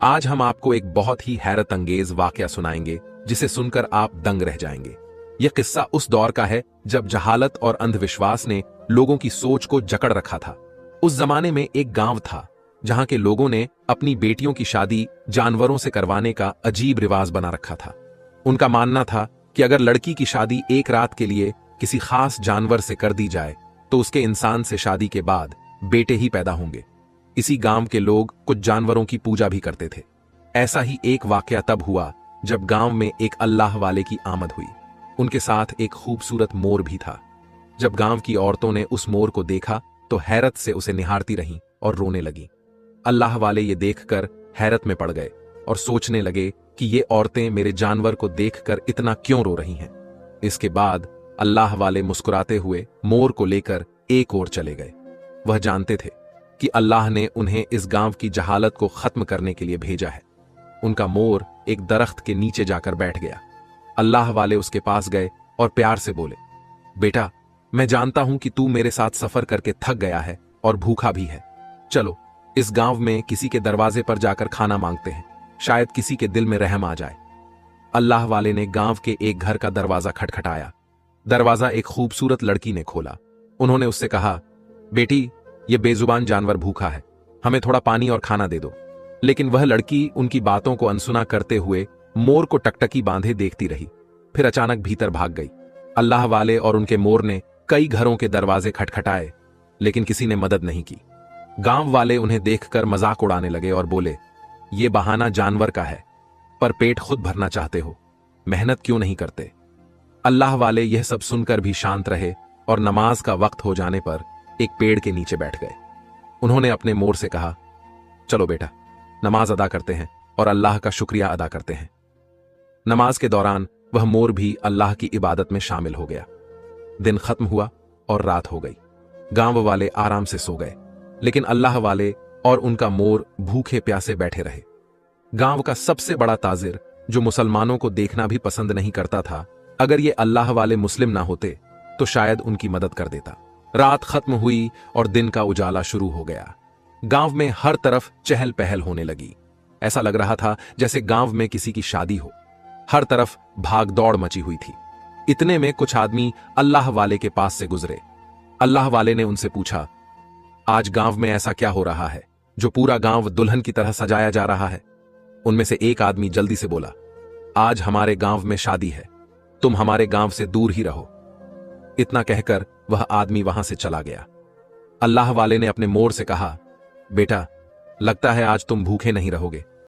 आज हम आपको एक बहुत ही हैरत अंगेज वाकया सुनाएंगे जिसे सुनकर आप दंग रह जाएंगे। यह किस्सा उस दौर का है जब जहालत और अंधविश्वास ने लोगों की सोच को जकड़ रखा था। उस जमाने में एक गांव था जहां के लोगों ने अपनी बेटियों की शादी जानवरों से करवाने का अजीब रिवाज बना रखा था। उनका मानना था कि अगर लड़की की शादी एक रात के लिए किसी खास जानवर से कर दी जाए तो उसके इंसान से शादी के बाद बेटे ही पैदा होंगे। इसी गांव के लोग कुछ जानवरों की पूजा भी करते थे। ऐसा ही एक वाकया तब हुआ जब गांव में एक अल्लाह वाले की आमद हुई। उनके साथ एक खूबसूरत मोर भी था। जब गांव की औरतों ने उस मोर को देखा तो हैरत से उसे निहारती रहीं और रोने लगीं। अल्लाह वाले ये देखकर हैरत में पड़ गए और सोचने लगे कि ये औरतें मेरे जानवर को देखकर इतना क्यों रो रही हैं। इसके बाद अल्लाह वाले मुस्कुराते हुए मोर को लेकर एक ओर चले गए। वह जानते थे कि अल्लाह ने उन्हें इस गांव की जहालत को खत्म करने के लिए भेजा है। उनका मोर एक दरख्त के नीचे जाकर बैठ गया। अल्लाह वाले उसके पास गए और प्यार से बोले, बेटा, मैं जानता हूं कि तू मेरे साथ सफर करके थक गया है और भूखा भी है। चलो इस गांव में किसी के दरवाजे पर जाकर खाना मांगते हैं, शायद किसी के दिल में रहम आ जाए। अल्लाह वाले ने गांव के एक घर का दरवाजा खटखटाया। दरवाजा एक खूबसूरत लड़की ने खोला। उन्होंने उससे कहा, बेटी, ये बेजुबान जानवर भूखा है, हमें थोड़ा पानी और खाना दे दो। लेकिन वह लड़की उनकी बातों को अनसुना करते हुए मोर को टकटकी बांधे देखती रही। फिर अचानक भीतर भाग गई। अल्लाह वाले और उनके मोर ने कई घरों के दरवाजे खटखटाए, लेकिन किसी ने मदद नहीं की। गांव वाले उन्हें देखकर मजाक उड़ाने लगे और बोले, ये बहाना जानवर का है, पर पेट खुद भरना चाहते हो, मेहनत क्यों नहीं करते। अल्लाह वाले यह सब सुनकर भी शांत रहे और नमाज का वक्त हो जाने पर एक पेड़ के नीचे बैठ गए। उन्होंने अपने मोर से कहा, चलो बेटा, नमाज अदा करते हैं और अल्लाह का शुक्रिया अदा करते हैं। नमाज के दौरान वह मोर भी अल्लाह की इबादत में शामिल हो गया। दिन खत्म हुआ और रात हो गई। गांव वाले आराम से सो गए, लेकिन अल्लाह वाले और उनका मोर भूखे प्यासे बैठे रहे। गांव का सबसे बड़ा ताजिर, जो मुसलमानों को देखना भी पसंद नहीं करता था, अगर ये अल्लाह वाले मुस्लिम ना होते तो शायद उनकी मदद कर देता। रात खत्म हुई और दिन का उजाला शुरू हो गया। गांव में हर तरफ चहल पहल होने लगी। ऐसा लग रहा था जैसे गांव में किसी की शादी हो। हर तरफ भाग दौड़ मची हुई थी। इतने में कुछ आदमी अल्लाह वाले के पास से गुजरे। अल्लाह वाले ने उनसे पूछा, आज गांव में ऐसा क्या हो रहा है जो पूरा गांव दुल्हन की तरह सजाया जा रहा है। उनमें से एक आदमी जल्दी से बोला, आज हमारे गांव में शादी है, तुम हमारे गांव से दूर ही रहो। इतना कहकर वह आदमी वहां से चला गया। अल्लाह वाले ने अपने मोर से कहा, बेटा, लगता है आज तुम भूखे नहीं रहोगे,